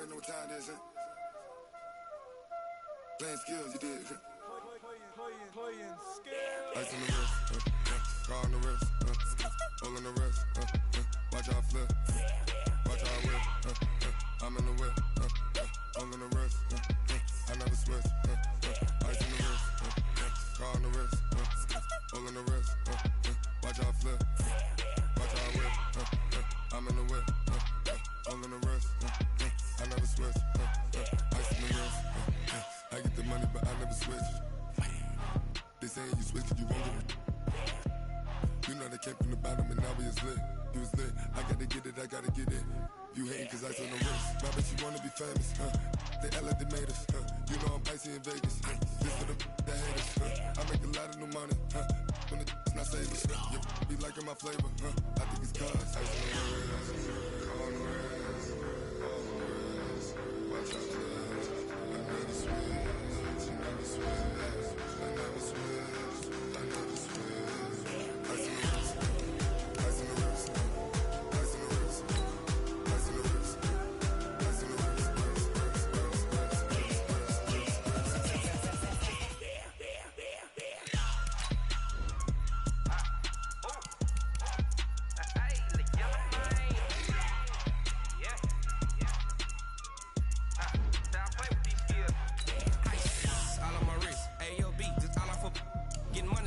already know what time it is, huh? Playing skills, you did. Playing skills. Ice on the wrist, car on the wrist, all on the wrist, watch how I flip, watch how I whip, I'm in the whip, all on the wrist, I never switch, ice on the wrist, car on the wrist, all on the wrist, watch how I flip, watch how I whip, I'm in the whip, all on the wrist, I never switch, ice on the wrist, I get the money but I never switch. They say you switch it, you won't get it. You know they came from the bottom and now we is lit. You was lit, I gotta get it, I gotta get it. You hating cause ice on the wrist. My bitch, you wanna be famous, They act like they made us, You know I'm icy in Vegas, This for the that hate us, I make a lot of new money, When the not savers, be liking my flavor, I think it's cause ice on the wrist, on the wrist, on the wrist. Watch out, cuz I never switch, you never switch.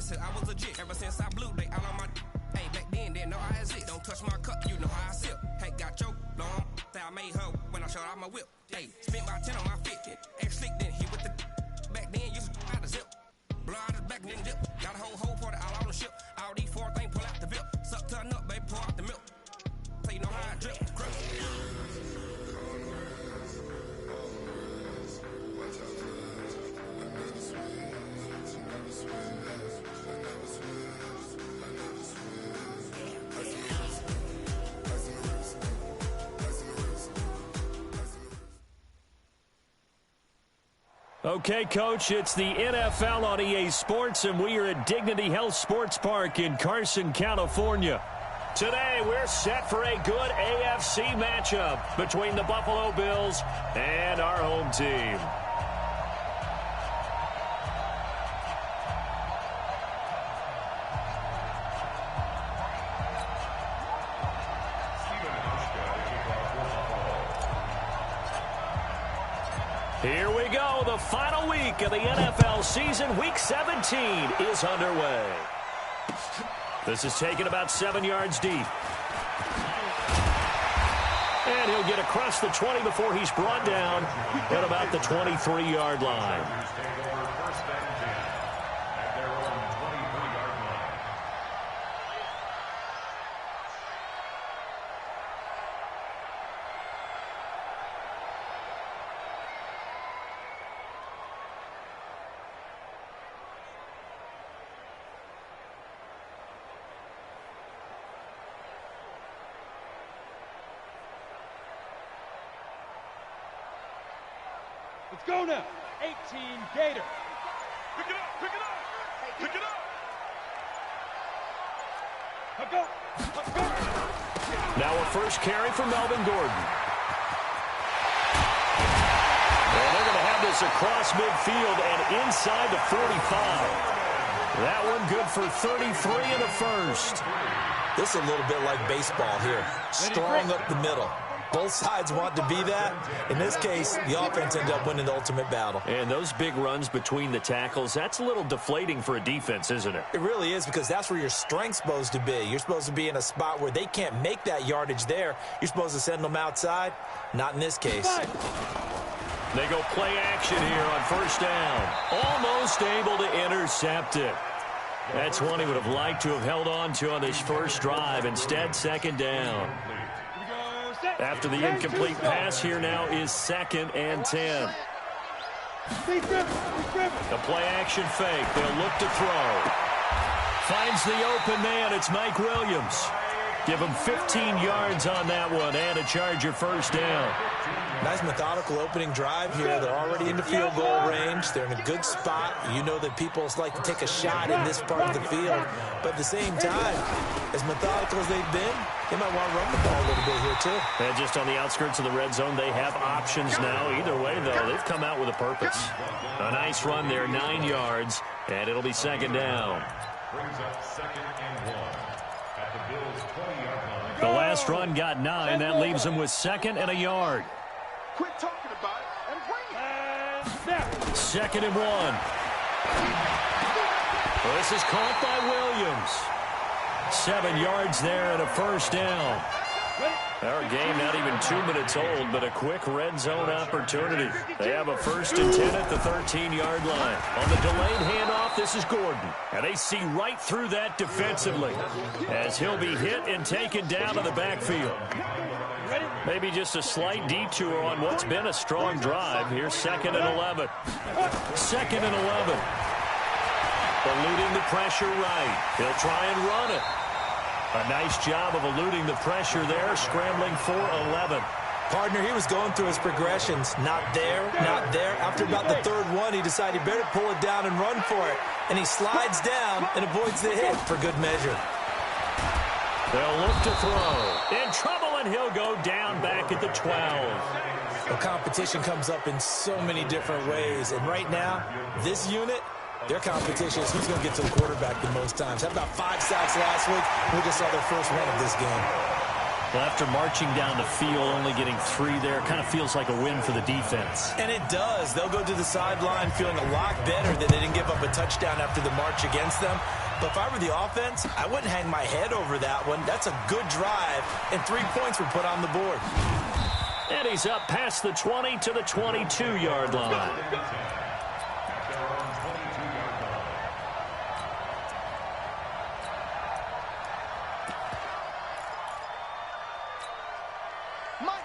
I was legit ever since I blew they all on my. Hey, back then didn't know I had it. Don't touch my cup, you know how I sip. Hey, got choked long. Say I made her when I showed out my whip. Hey, spent about 10 on my fit. X slick then hit with the. Back then used to out the zip. Blow out his back and then dip. Got a whole party all on the ship. All these four things pull out the VIP. Suck turn up, baby, pour out the milk. So you know how I drip. Crush. Okay, Coach, it's the NFL on EA Sports, and we are at Dignity Health Sports Park in Carson, California. Today, we're set for a good AFC matchup between the Buffalo Bills and our home team. Here we go. The final week of the NFL season. Week 17 is underway. This is taken about 7 yards deep. And he'll get across the 20 before he's brought down at about the 23-yard line. Let's go now. 18 Gator. Pick it up, pick it up, pick it up. Let's go. Let's go. Now a first carry for Melvin Gordon. And they're going to have this across midfield and inside the 45. That one good for 33 in the first. This is a little bit like baseball here. Strong up the middle. Both sides want to be that. In this case, the offense ended up winning the ultimate battle. And those big runs between the tackles, that's a little deflating for a defense, isn't it? It really is, because that's where your strength's supposed to be. You're supposed to be in a spot where they can't make that yardage there. You're supposed to send them outside. Not in this case. They go play action here on first down. Almost able to intercept it. That's one he would have liked to have held on to on this first drive. Instead, second down. After the incomplete pass, here now is 2nd and 10. The play-action fake. They'll look to throw. Finds the open man. It's Mike Williams. Give him 15 yards on that one and a Charger first down. Nice methodical opening drive here. They're already into field goal range. They're in a good spot. You know that people like to take a shot in this part of the field. But at the same time, as methodical as they've been, they might want to run the ball a little bit here too. And just on the outskirts of the red zone, they have options now. Either way, though, they've come out with a purpose. A nice run there, 9 yards, and it'll be second down. Brings up 2nd and 1 at the Bills' 20-yard line. The last run got 9. That leaves them with 2nd and a yard. Quit talking about it and bring it. 2nd and 1. Well, this is caught by Williams. 7 yards there and a first down. Our game not even 2 minutes old, but a quick red zone opportunity. They have a 1st and 10 at the 13-yard line. On the delayed handoff, this is Gordon. And they see right through that defensively as he'll be hit and taken down to the backfield. Maybe just a slight detour on what's been a strong drive. Here's 2nd and 11. 2nd and 11. Eluding the pressure right. He'll try and run it. A nice job of eluding the pressure there, scrambling for 11. Partner, he was going through his progressions. Not there, not there. After about the 3rd one, he decided he better pull it down and run for it. And he slides down and avoids the hit for good measure. They'll look to throw. In trouble, and he'll go down back at the 12. The competition comes up in so many different ways. And right now, this unit, their competition is who's going to get to the quarterback the most times. Had about 5 sacks last week. We just saw their first one of this game. Well, after marching down the field, only getting 3 there, kind of feels like a win for the defense. And it does. They'll go to the sideline feeling a lot better that they didn't give up a touchdown after the march against them. But if I were the offense, I wouldn't hang my head over that one. That's a good drive, and 3 points were put on the board. And he's up past the 20 to the 22-yard line.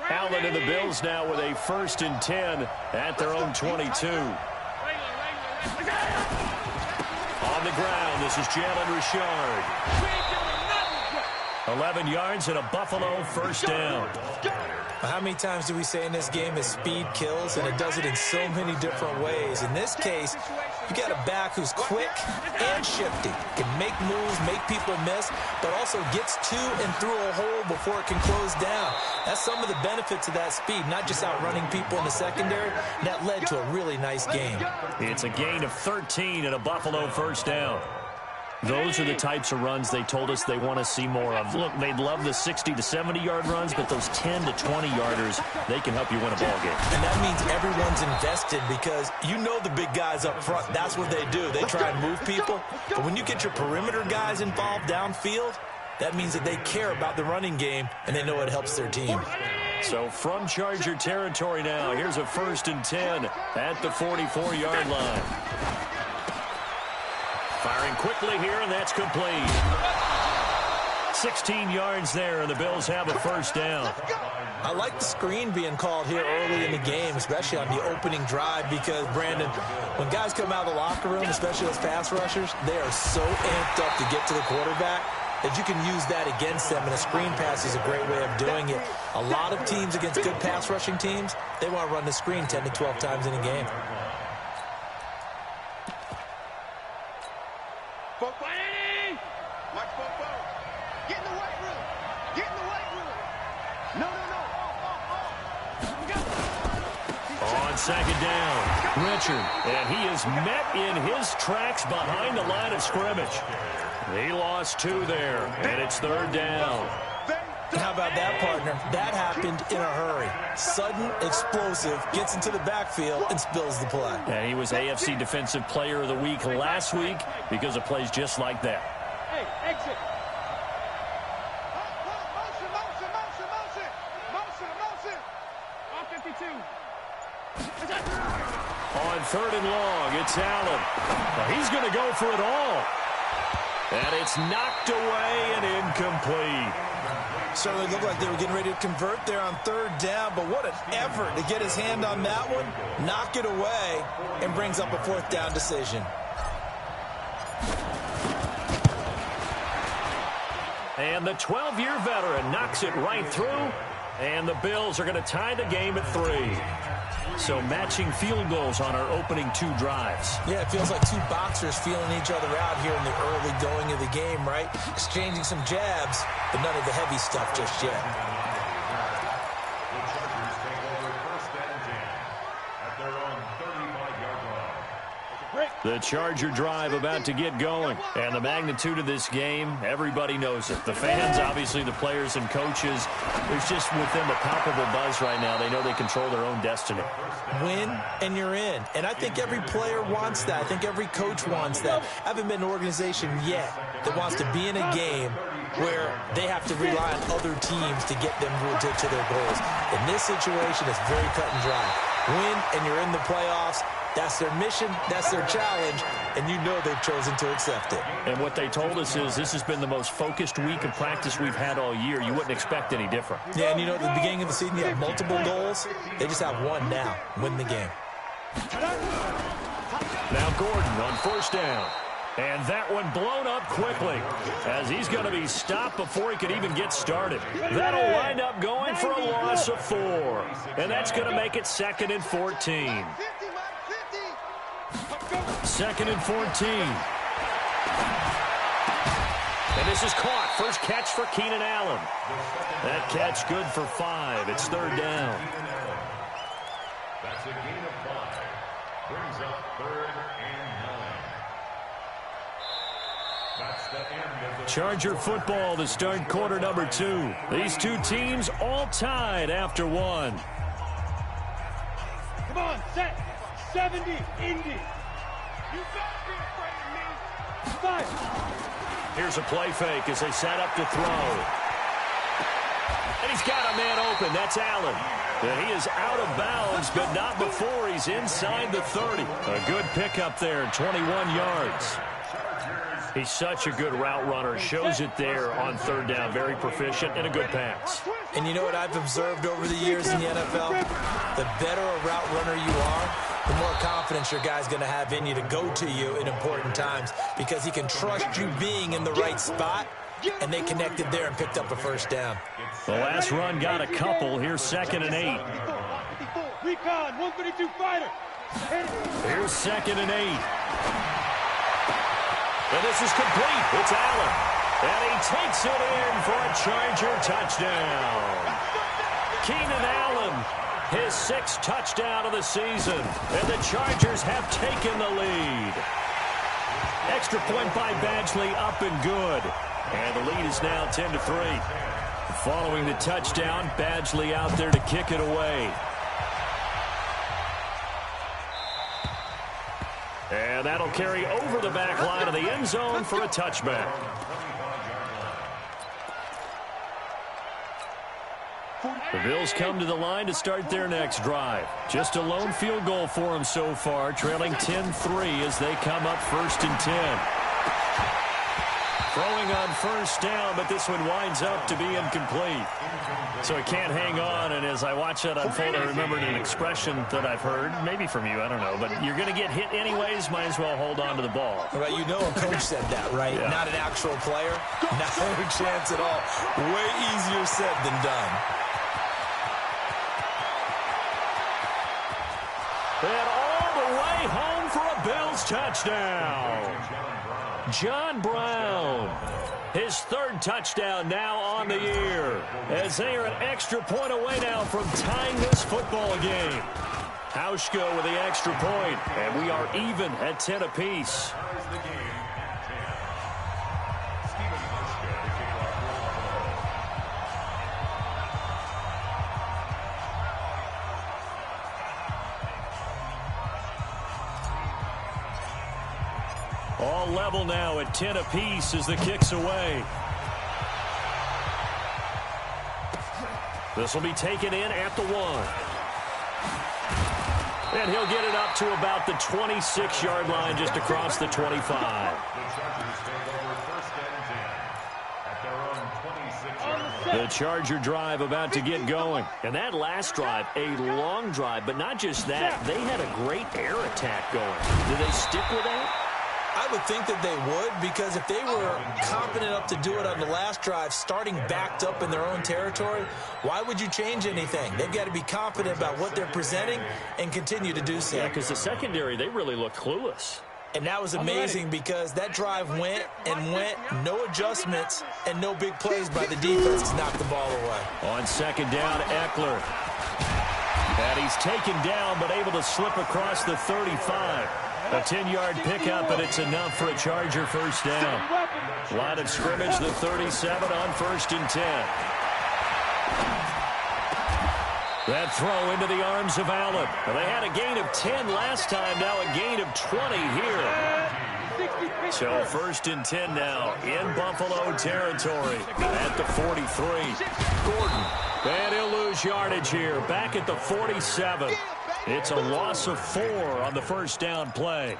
Allen and the Bills now with a 1st and 10 at their own 22. On the ground, this is Jalen Richard. 11 yards and a Buffalo first down. How many times do we say in this game that speed kills, and it does it in so many different ways? In this case, you got a back who's quick and shifty, can make moves, make people miss, but also gets to and through a hole before it can close down. That's some of the benefits of that speed, not just outrunning people in the secondary. That led to a really nice game. It's a gain of 13 and a Buffalo first down. Those are the types of runs they told us they want to see more of. Look, they'd love the 60 to 70-yard runs, but those 10 to 20-yarders, they can help you win a ball game. And that means everyone's invested because you know the big guys up front, that's what they do. They try and move people. But when you get your perimeter guys involved downfield, that means that they care about the running game, and they know it helps their team. So from Charger territory now, here's a 1st and 10 at the 44-yard line. Firing quickly here, and that's complete. 16 yards there, and the Bills have a first down. I like the screen being called here early in the game, especially on the opening drive, because, Brandon, when guys come out of the locker room, especially those pass rushers, they are so amped up to get to the quarterback that you can use that against them, and a screen pass is a great way of doing it. A lot of teams against good pass rushing teams, they want to run the screen 10 to 12 times in a game. On 2nd down, Richard, and he is met in his tracks behind the line of scrimmage. He lost 2 there, and it's 3rd down. How about that, partner? That happened in a hurry. Sudden, explosive, gets into the backfield, and spills the play. And he was AFC Defensive Player of the Week last week because of plays just like that. Hey, exit. Motion. All 52. On 3rd and long, it's Allen. Well, he's going to go for it all. And it's knocked away and incomplete. Certainly looked like they were getting ready to convert there on 3rd down, but what an effort to get his hand on that one, knock it away, and brings up a 4th down decision. And the 12-year veteran knocks it right through, And the Bills are going to tie the game at 3. So matching field goals on our opening 2 drives. Yeah, it feels like 2 boxers feeling each other out here in the early going of the game, right? Exchanging some jabs, but none of the heavy stuff just yet. The Chargers take over first and 10 at their own 35-yard line. The Charger drive about to get going. And the magnitude of this game, everybody knows it. The fans, obviously the players and coaches. There's just with them a palpable buzz right now. They know they control their own destiny. Win and you're in. And I think every player wants that. I think every coach wants that. I haven't been an organization yet that wants to be in a game where they have to rely on other teams to get them to their goals. In this situation, it's very cut and dry. Win and you're in the playoffs. That's their mission, that's their challenge, and you know they've chosen to accept it. And what they told us is this has been the most focused week of practice we've had all year. You wouldn't expect any different. Yeah, and you know, at the beginning of the season, you have multiple goals. They just have one now, win the game. Now Gordon on first down. And that one blown up quickly as he's going to be stopped before he could even get started. That'll wind up going for a loss of 4. And that's going to make it 2nd and 14. 2nd and 14. And this is caught. First catch for Keenan Allen. That catch good for 5. It's 3rd down. That's a gain of 5. Brings up 3rd and 9. That's the end of the Charger football to start quarter number 2. These 2 teams all tied after 1. Come on, set. 70, Indy. You better be afraid of me. 5. Here's a play fake as they set up to throw. And he's got a man open. That's Allen. And he is out of bounds, but not before he's inside the 30. A good pickup there, 21 yards. He's such a good route runner. Shows it there on 3rd down. Very proficient and a good pass. And you know what I've observed over the years in the NFL? The better a route runner you are, the more confidence your guy's going to have in you to go to you in important times because he can trust you being in the right spot, and they connected there and picked up a first down. The last run got a couple. Here's 2nd and 8. Recon, 132 fighter. Here's 2nd and 8. And this is complete. It's Allen. And he takes it in for a Charger touchdown. Keenan Allen, his 6th touchdown of the season. And the Chargers have taken the lead. Extra point by Badgley up and good. And the lead is now 10-3. Following the touchdown, Badgley out there to kick it away. And that'll carry over the back line of the end zone for a touchback. The Bills come to the line to start their next drive. Just a lone field goal for them so far, trailing 10-3 as they come up 1st and 10. Throwing on first down, but this one winds up to be incomplete. So it can't hang on, and as I watch that unfold, I remembered an expression that I've heard, maybe from you, I don't know, but you're going to get hit anyways, might as well hold on to the ball. Right, you know a coach said that, right? Yeah. Not an actual player. Not a chance at all. Way easier said than done. And all the way home for a Bills touchdown. John Brown, his 3rd touchdown now on the year, as they are an extra point away now from tying this football game. Hauschka with the extra point, and we are even at 10 apiece. All level now at 10 apiece as the kick's away. This will be taken in at the 1. And he'll get it up to about the 26-yard line just across the 25. The Charger drive about to get going. And that last drive, a long drive, but not just that. They had a great air attack going. Do they stick with that? I would think that they would, because if they were confident enough to do it on the last drive, starting backed up in their own territory, why would you change anything? They've got to be confident about what they're presenting and continue to do so. Yeah, because the secondary, they really looked clueless. And that was amazing because that drive went and went, no adjustments, and no big plays by the defense to knock the ball away. On second down, Eckler. And he's taken down, but able to slip across the 35. A 10-yard pickup, and it's enough for a Charger first down. Line of scrimmage, the 37 on 1st and 10. That throw into the arms of Allen. Well, they had a gain of 10 last time, now a gain of 20 here. So 1st and 10 now in Buffalo territory at the 43. Gordon, and he'll lose yardage here, back at the 47. It's a loss of 4 on the first down play.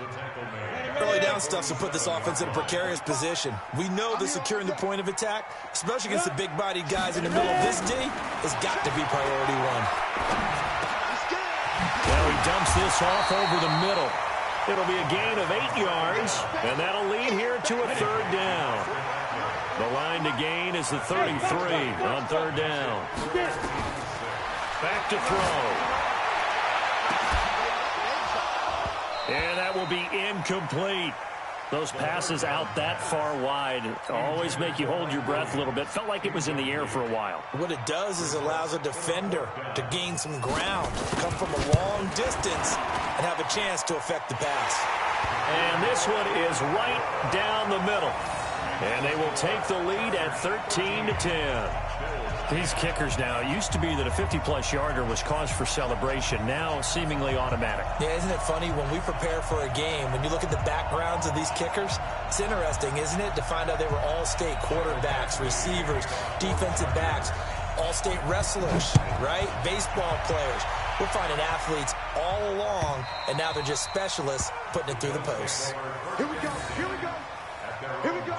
Early down stuff to put this offense in a precarious position. We know that securing the point of attack, especially against the big-bodied guys in the middle of this D, has got to be priority 1. Well, he dumps this off over the middle. It'll be a gain of 8 yards, and that'll lead here to a 3rd down. The line to gain is the 33 on 3rd down. Back to throw. And that will be incomplete. Those passes out that far wide always make you hold your breath a little bit. Felt like it was in the air for a while. What it does is allows a defender to gain some ground, come from a long distance, and have a chance to affect the pass. And this one is right down the middle. And they will take the lead at 13-10. These kickers now, it used to be that a 50-plus yarder was cause for celebration, now seemingly automatic. Yeah, isn't it funny, when we prepare for a game, when you look at the backgrounds of these kickers, it's interesting, isn't it, to find out they were all-state quarterbacks, receivers, defensive backs, all-state wrestlers, right? Baseball players. We're finding athletes all along, and now they're just specialists putting it through the posts. Here we go, here we go, here we go.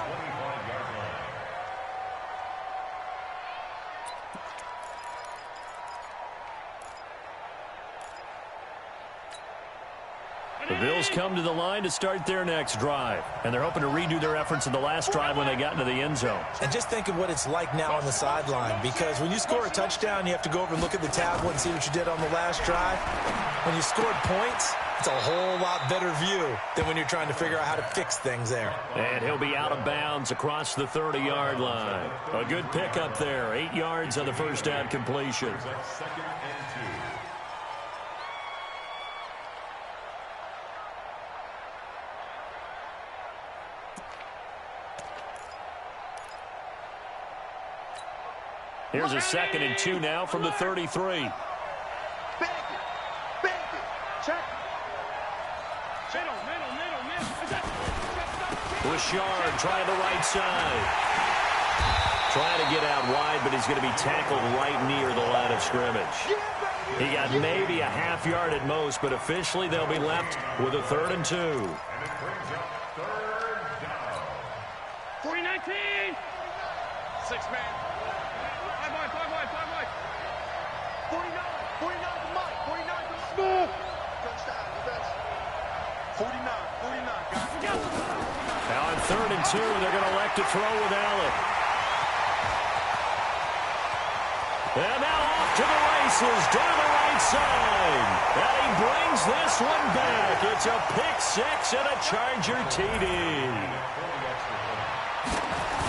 The Bills come to the line to start their next drive, and they're hoping to redo their efforts in the last drive when they got into the end zone. And just think of what it's like now on the sideline, because when you score a touchdown, you have to go over and look at the tablet and see what you did on the last drive. When you scored points, it's a whole lot better view than when you're trying to figure out how to fix things there. And he'll be out of bounds across the 30-yard line. A good pickup there, 8 yards on the first down completion. Here's a 2nd and 2 now from the 33. Check. Bouchard trying the right side. Trying to get out wide, but he's going to be tackled right near the line of scrimmage. He got maybe a half yard at most, but officially they'll be left with a 3rd and 2. 3-19. 6-man. 49 for Mike. 49 for Smith. Touchdown, the best. 49, guys. Now on 3rd and 2, they're going to elect to throw with Allen. And now off to the races, down the right side. And he brings this one back. It's a pick-6 and a Charger TD.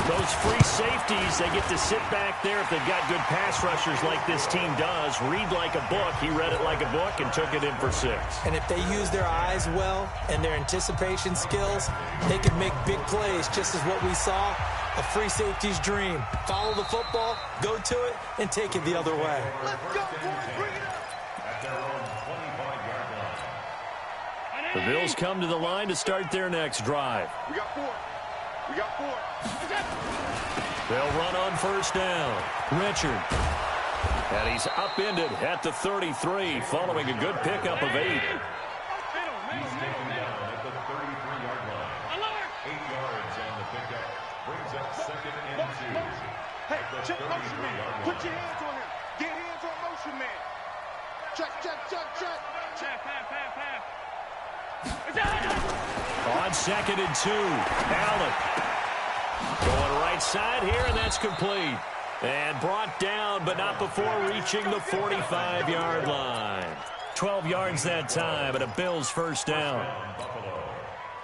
Those free safeties, they get to sit back there if they've got good pass rushers like this team does. Read like a book. He read it like a book and took it in for 6. And if they use their eyes well and their anticipation skills, they can make big plays, just as what we saw, a free safety's dream. Follow the football, go to it, and take it the other way. Let's go, boys. Bring it up. At their own 25-yard line. The Bills come to the line to start their next drive. We got 4. They'll run on first down. Richard. And he's upended at the 33 following a good pickup of 8. He's taken down at the 33-yard line. 8 yards on the pickup. Brings up 2nd and 2. Hey, check motion man. Put your hands on him. Get hands on motion man. Check. On On 2nd and 2, Allen. Going right side here, and that's complete. And brought down, but not before reaching the 45-yard line. 12 yards that time, and a Bills first down.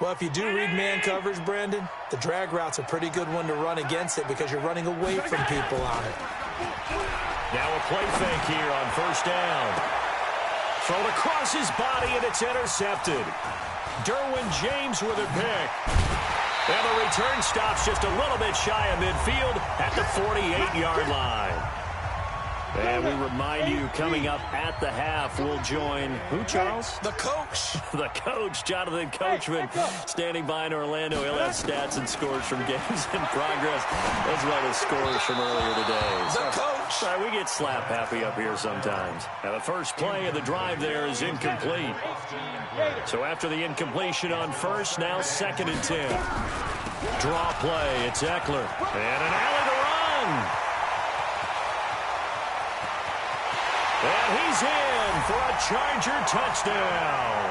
Well, if you do read man coverage, Brandon, the drag route's a pretty good one to run against it because you're running away from people on it. Now a play fake here on first down. Thrown across his body, and it's intercepted. Derwin James with a pick. And the return stops just a little bit shy of midfield at the 48-yard line. And we remind you, coming up at the half, we'll join, who, Charles? The coach. The coach, Jonathan Coachman, standing by in Orlando. He'll have stats and scores from games in progress, as well as scores from earlier today. The coach. Sorry, we get slap happy up here sometimes. Now, the first play of the drive there is incomplete. So after the incompletion on first, now 2nd and 10. Draw play, it's Eckler. And an alley to run. And he's in for a Charger touchdown.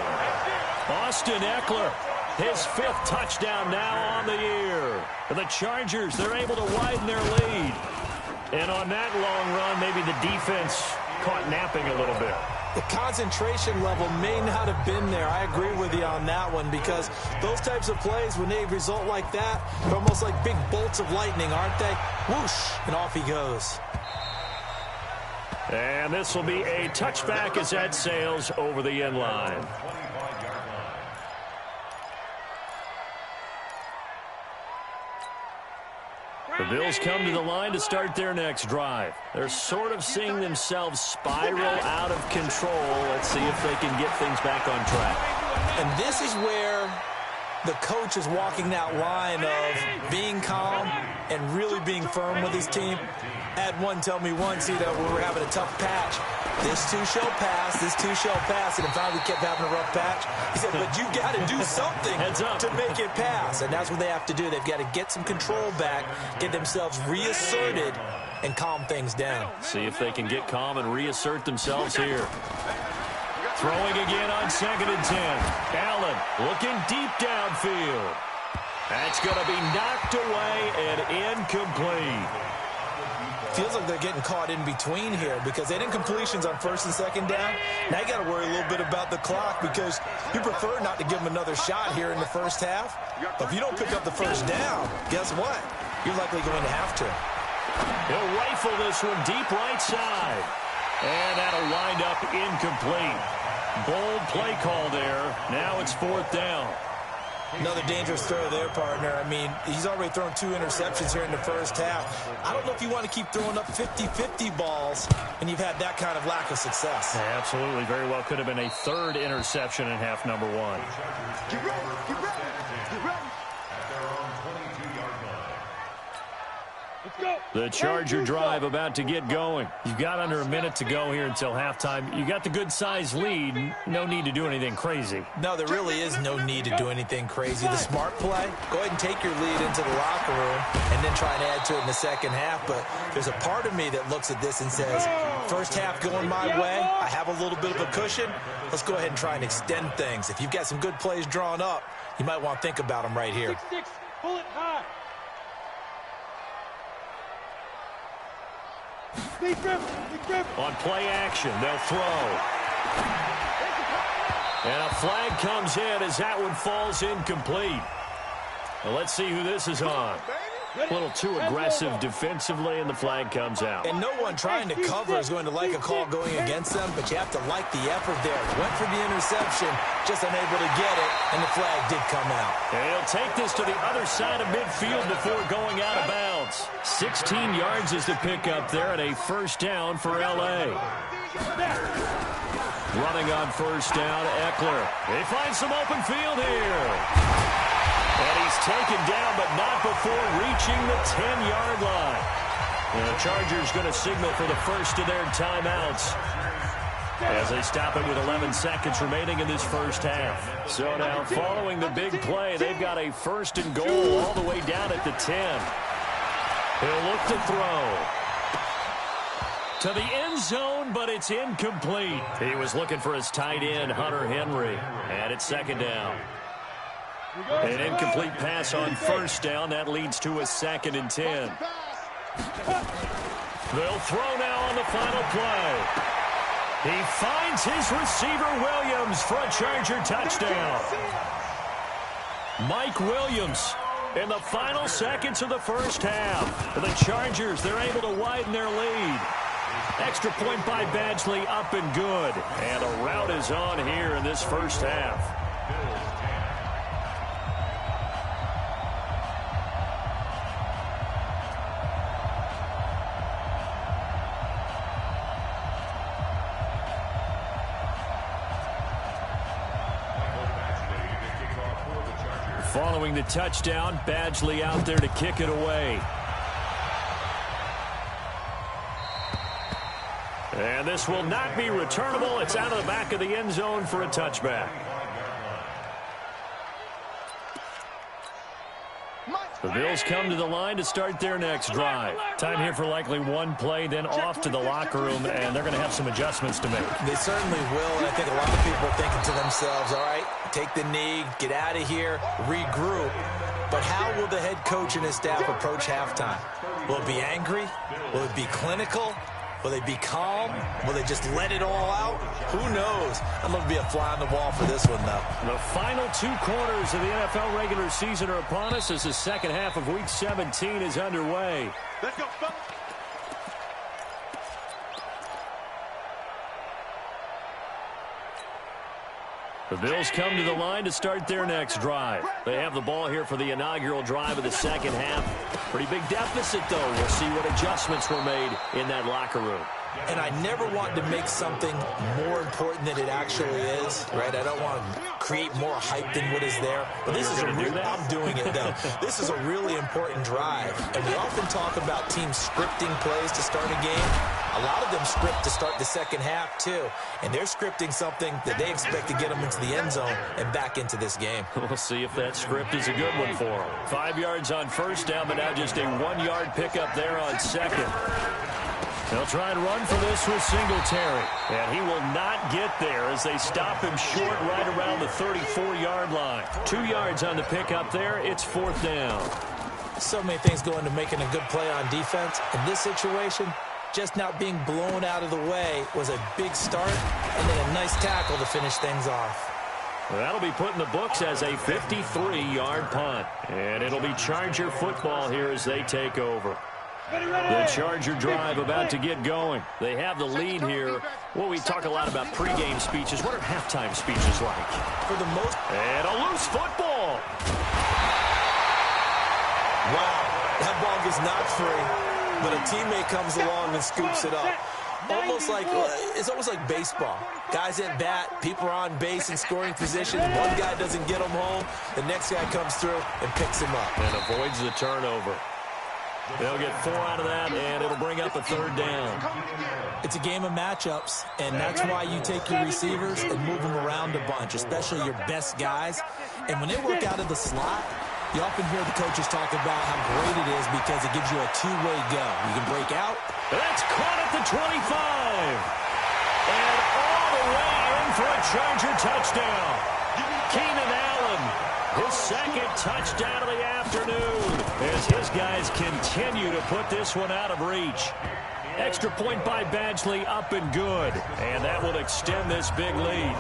Austin Eckler, his 5th touchdown now on the year. And the Chargers, they're able to widen their lead. And on that long run, maybe the defense caught napping a little bit. The concentration level may not have been there. I agree with you on that one because those types of plays, when they result like that, they're almost like big bolts of lightning, aren't they? Whoosh, and off he goes. And this will be a touchback as that sails over the end line. The Bills come to the line to start their next drive. They're sort of seeing themselves spiral out of control. Let's see if they can get things back on track. And this is where the coach is walking that line of being calm and really being firm with his team. Had one tell me once, when we were having a tough patch, this too shall pass, this too shall pass, and finally kept having a rough patch. He said, but you got to do something to make it pass, and that's what they have to do. They've got to get some control back, get themselves reasserted, and calm things down. See if they can get calm and reassert themselves here. Throwing again on 2nd and 10. Allen looking deep downfield. That's going to be knocked away and incomplete. Feels like they're getting caught in between here because they didn't completions on 1st and 2nd down. Now you got to worry a little bit about the clock because you prefer not to give them another shot here in the first half. But if you don't pick up the first down, guess what? You're likely going to have to. He'll rifle this one deep right side. And that'll wind up incomplete. Bold play call there. Now it's 4th down. Another dangerous throw there, partner. I mean, he's already thrown 2 interceptions here in the first half. I don't know if you want to keep throwing up 50-50 balls when you've had that kind of lack of success. Yeah, absolutely. Very well could have been a 3rd interception in half number 1. Get ready, get ready, get ready. Let's go. The Charger drive about to get going. You've got under a minute to go here until halftime. You got the good-sized lead. No need to do anything crazy. No, there really is no need to do anything crazy. The smart play, go ahead and take your lead into the locker room and then try and add to it in the second half. But there's a part of me that looks at this and says, first half going my way, I have a little bit of a cushion. Let's go ahead and try and extend things. If you've got some good plays drawn up, you might want to think about them right here. 6-6, pull it high. On play action, they'll throw. And a flag comes in as that one falls incomplete. Well, let's see who this is on. A little too aggressive defensively, and the flag comes out. And no one trying to cover is going to like a call going against them, but you have to like the effort there. Went for the interception, just unable to get it, and the flag did come out. And he'll take this to the other side of midfield before going out of bounds. 16 yards is the pickup there at a first down for L.A. Running on first down, Eckler. They find some open field here. And he's taken down, but not before reaching the 10-yard line. And the Chargers going to signal for the first of their timeouts as they stop it with 11 seconds remaining in this first half. So now, following the big play, they've got a 1st and goal all the way down at the 10. He'll look to throw to the end zone, but it's incomplete. He was looking for his tight end, Hunter Henry, and it's 2nd down. An incomplete pass on first down. That leads to a 2nd and 10. They'll throw now on the final play. He finds his receiver Williams for a Charger touchdown. Mike Williams in the final seconds of the first half. The Chargers, they're able to widen their lead. Extra point by Badgley, up and good. And a rout is on here in this first half. Following the touchdown, Badgley out there to kick it away. And this will not be returnable. It's out of the back of the end zone for a touchback. The Bills come to the line to start their next drive. Time here for likely one play, then off to the locker room, and they're going to have some adjustments to make. They certainly will, and I think a lot of people are thinking to themselves, all right, take the knee, get out of here, regroup. But how will the head coach and his staff approach halftime? Will it be angry? Will it be clinical? Will they be calm? Will they just let it all out? Who knows? I'd love to be a fly on the wall for this one, though. The final 2 quarters of the NFL regular season are upon us as the second half of Week 17 is underway. Let's go. The Bills come to the line to start their next drive. They have the ball here for the inaugural drive of the second half. Pretty big deficit, though. We'll see what adjustments were made in that locker room. And I never want to make something more important than it actually is, right? I don't want to create more hype than what is there. But this is I'm doing it, though. This is a really important drive. And we often talk about teams scripting plays to start a game. A lot of them script to start the second half, too. And they're scripting something that they expect to get them into the end zone and back into this game. We'll see if that script is a good one for them. 5 yards on first down, but now just a 1-yard pickup there on second. They'll try and run for this with Singletary. And he will not get there as they stop him short right around the 34-yard line. 2 yards on the pickup there. It's 4th down. So many things go into making a good play on defense. In this situation, just not being blown out of the way was a big start, and then a nice tackle to finish things off. That'll be put in the books as a 53-yard punt. And it'll be Charger football here as they take over. The Charger drive about to get going. They have the lead here. Well, we talk a lot about pregame speeches. What are halftime speeches like? For the most... And a loose football. Wow, that ball gets knocked free, but a teammate comes along and scoops it up. It's almost like baseball. Guys at bat, people are on base in scoring position. One guy doesn't get them home. The next guy comes through and picks him up. And avoids the turnover. They'll get 4 out of that, and it'll bring up a 3rd down. It's a game of matchups, and that's why you take your receivers and move them around a bunch, especially your best guys. And when they work out of the slot, you often hear the coaches talk about how great it is because it gives you a two-way go. You can break out. That's caught at the 25. And all the way in for a Charger touchdown. Keenan Allen, his 2nd touchdown of the afternoon, as his guys continue to put this one out of reach. Extra point by Badgley, up and good. And that will extend this big lead.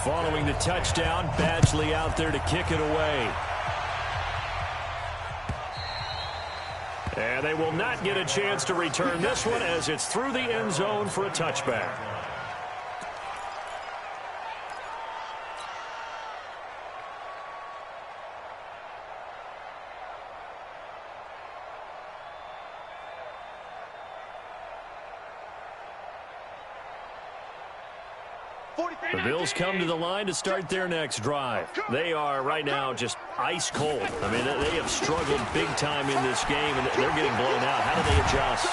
Following the touchdown, Badgley out there to kick it away. And they will not get a chance to return this one as it's through the end zone for a touchback. The Bills come to the line to start their next drive. They are right now just ice cold. I mean, they have struggled big time in this game, and they're getting blown out. How do they adjust?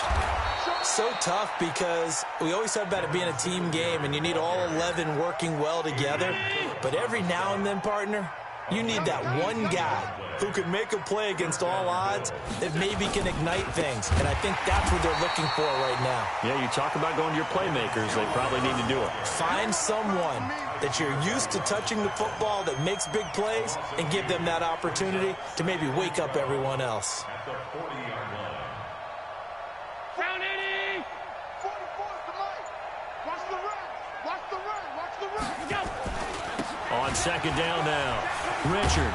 So tough because we always talk about it being a team game, and you need all 11 working well together. But every now and then, partner, You need that one guy who can make a play against all odds that maybe can ignite things. And I think that's what they're looking for right now. Yeah, you talk about going to your playmakers. They probably need to do it. Find someone that you're used to touching the football that makes big plays and give them that opportunity to maybe wake up everyone else. At the 40-yard line. Down 80! 44 to Mike. Watch the run. Watch the run. Watch the run. Go. On second down now, Richard.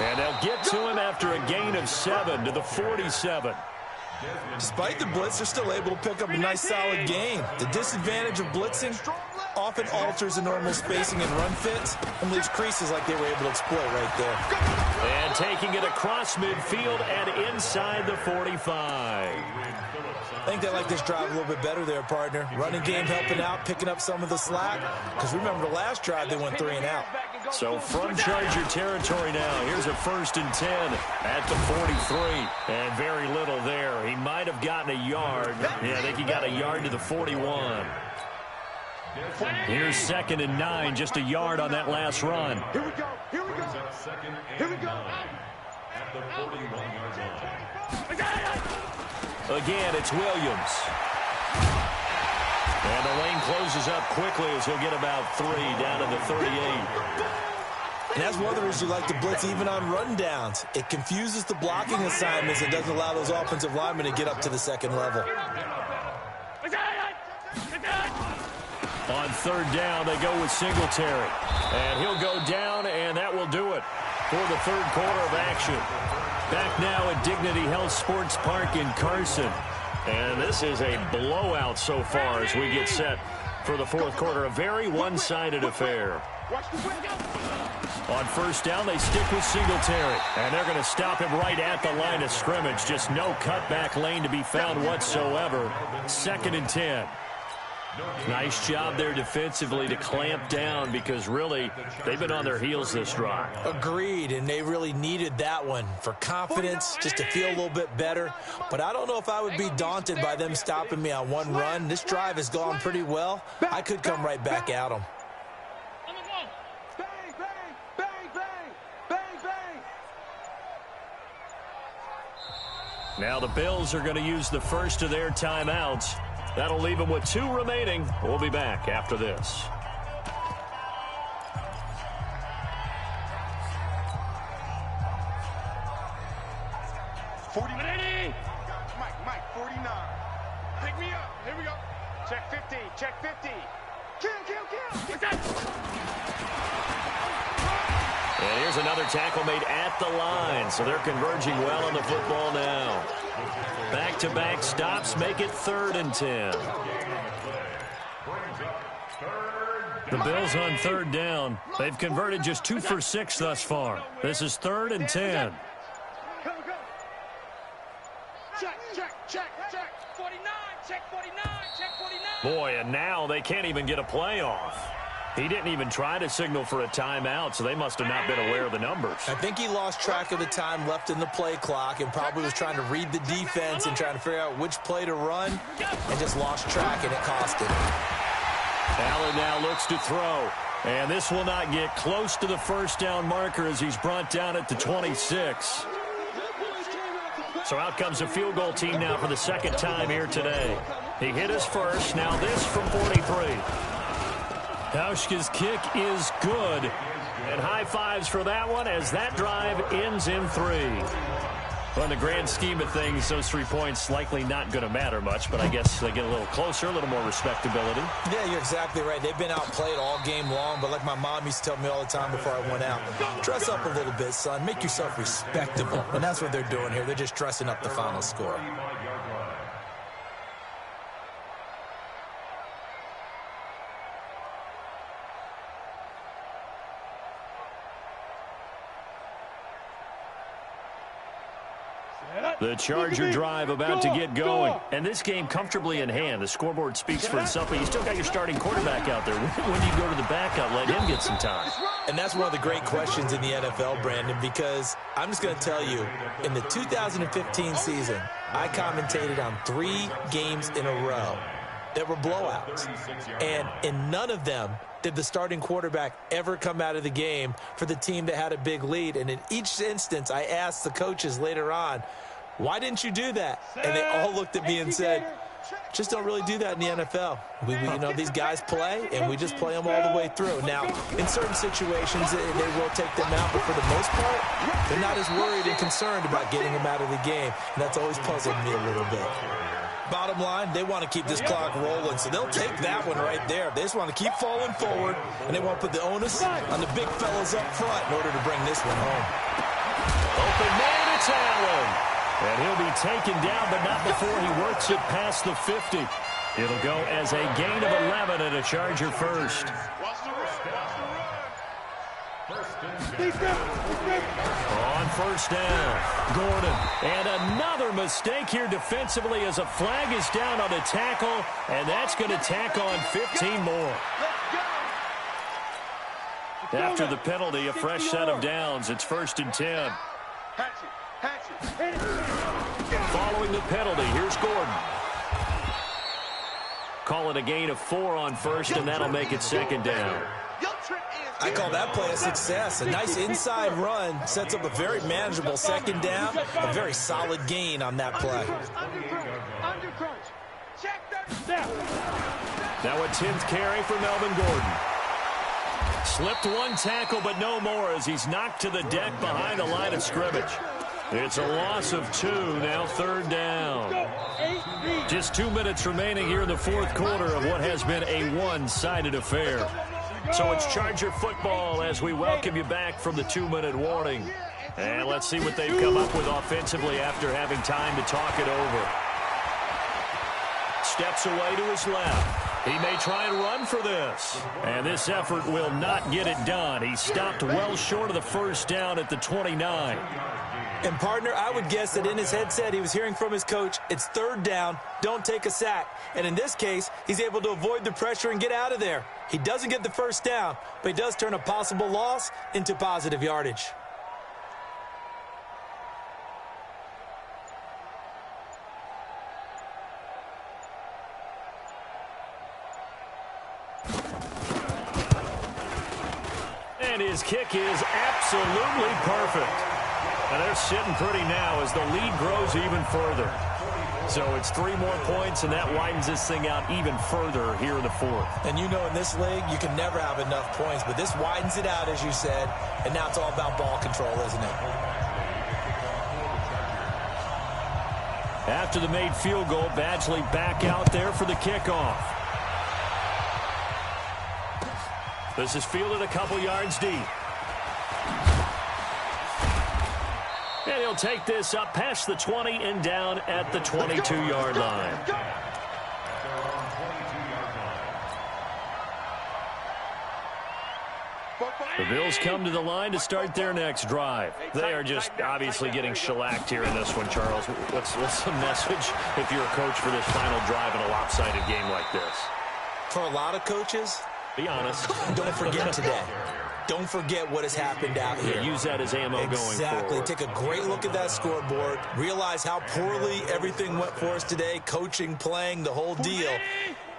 And they'll get to him after a gain of 7 to the 47. Despite the blitz, they're still able to pick up a nice, solid gain. The disadvantage of blitzing often alters the normal spacing and run fits and leaves creases like they were able to exploit right there. And taking it across midfield and inside the 45. I think they like this drive a little bit better there, partner. Running game helping out, picking up some of the slack. Because remember, the last drive, they went 3 and out. So from Charger territory now, here's a 1st and 10 at the 43. And very little there. He might have gotten a yard. Yeah, I think he got a yard to the 41. Here's 2nd and 9, just a yard on that last run. Here we go. Here we go. Here we go. At the 41-yard line. Again, it's Williams. And the lane closes up quickly as he'll get about 3 down to the 38. And that's one of the reasons you like to blitz even on rundowns. It confuses the blocking assignments and doesn't allow those offensive linemen to get up to the second level. On 3rd down, they go with Singletary. And he'll go down, and that will do it for the 3rd quarter of action. Back now at Dignity Health Sports Park in Carson. And this is a blowout so far as we get set for the 4th quarter. A very one-sided affair. On 1st down, they stick with Singletary. And they're going to stop him right at the line of scrimmage. Just no cutback lane to be found whatsoever. 2nd and 10. Nice job there defensively to clamp down because really they've been on their heels this drive. Agreed, and they really needed that one for confidence, just to feel a little bit better. But I don't know if I would be daunted by them stopping me on one run. This drive has gone pretty well. I could come right back at them. Bang, bang, bang, bang, bang, bang. Now the Bills are going to use the first of their timeouts. That'll leave them with 2 remaining. We'll be back after this. Mike, 49. Pick me up. Here we go. Check 50. Check 50. Kill. What's that? And here's another tackle made at the line. So they're converging well on the football now. Back-to-back stops make it 3rd and 10. The Bills on 3rd down. They've converted just 2 for 6 thus far. This is 3rd and 10. Go. Check. 49. Check 49. Check 49. Boy, and now they can't even get a play off. He didn't even try to signal for a timeout, so they must have not been aware of the numbers. I think he lost track of the time left in the play clock and probably was trying to read the defense and trying to figure out which play to run and just lost track, and it cost him. Allen now looks to throw, and this will not get close to the 1st down marker as he's brought down at the 26. So out comes a field goal team now for the 2nd time here today. He hit his first, now this from 43. Hauschka's kick is good. And high fives for that one as that drive ends in 3. Well, in the grand scheme of things, those 3 points likely not going to matter much, but I guess they get a little closer, a little more respectability. Yeah, you're exactly right. They've been outplayed all game long, but like my mom used to tell me all the time before I went out, dress up a little bit, son. Make yourself respectable. And that's what they're doing here. They're just dressing up the final score. The Charger drive about to get going. And this game comfortably in hand. The scoreboard speaks for itself, but you still got your starting quarterback out there. When do you go to the backup, let him get some time? And that's one of the great questions in the NFL, Brandon, because I'm just going to tell you, in the 2015 season, I commentated on 3 games in a row. that were blowouts. And in none of them did the starting quarterback ever come out of the game for the team that had a big lead. And in each instance, I asked the coaches later on, why didn't you do that? And they all looked at me and said, just don't really do that in the NFL. You know, these guys play, and we just play them all the way through. Now, in certain situations, they will take them out, but for the most part, they're not as worried and concerned about getting them out of the game, and that's always puzzled me a little bit. Bottom line, they want to keep this clock rolling, so they'll take that one right there. They just want to keep falling forward, and they want to put the onus on the big fellas up front in order to bring this one home. Open man, it's Allen. And he'll be taken down, but not before he works it past the 50. It'll go as a gain of 11 and a Charger first. On first down, Gordon. And another mistake here defensively as a flag is down on a tackle, and that's going to tack on 15 more. After the penalty, a fresh set of downs. It's 1st and 10. Following the penalty, here's Gordon. Call it a gain of 4 on first, and that'll make it 2nd down. I call that play a success. A nice inside run sets up a very manageable 2nd down. A very solid gain on that play. Now a 10th carry for Melvin Gordon. Slipped one tackle, but no more as he's knocked to the deck behind the line of scrimmage. It's a loss of 2, now 3rd down. Just 2 minutes remaining here in the 4th quarter of what has been a one-sided affair. So it's Charger football as we welcome you back from the 2-minute warning. And let's see what they've come up with offensively after having time to talk it over. Steps away to his left. He may try and run for this. And this effort will not get it done. He stopped well short of the 1st down at the 29. And, partner, I would guess that in his headset he was hearing from his coach, it's 3rd down, don't take a sack. And in this case, he's able to avoid the pressure and get out of there. He doesn't get the 1st down, but he does turn a possible loss into positive yardage. And his kick is absolutely perfect. And they're sitting pretty now as the lead grows even further. So it's 3 more points, and that widens this thing out even further here in the 4th. And you know in this league, you can never have enough points, but this widens it out, as you said, and now it's all about ball control, isn't it? After the made field goal, Badgley back out there for the kickoff. This is fielded a couple yards deep. And he'll take this up past the 20 and down at the 22-yard line. The Bills come to the line to start their next drive. They are just obviously getting shellacked here in this one, Charles. What's the message if you're a coach for this final drive in a lopsided game like this? For a lot of coaches, be honest. Don't forget today. Don't forget what has happened out here. Use that as ammo going forward. Exactly. Take a great look at that scoreboard. Realize how poorly everything went for us today. Coaching, playing, the whole deal.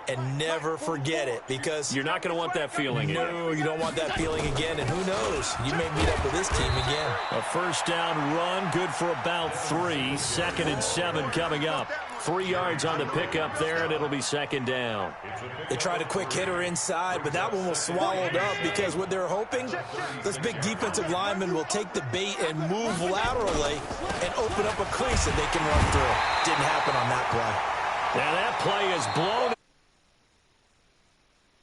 And never forget it, because you're not going to want that feeling again. No, you don't want that feeling again. And who knows? You may meet up with this team again. A 1st down run, good for about 3. 2nd and 7 coming up. 3 yards on the pickup there, and it'll be 2nd down. They tried a quick hitter inside, but that one was swallowed up because what they're hoping, this big defensive lineman will take the bait and move laterally and open up a crease that they can run through. Didn't happen on that play. Now that play is blown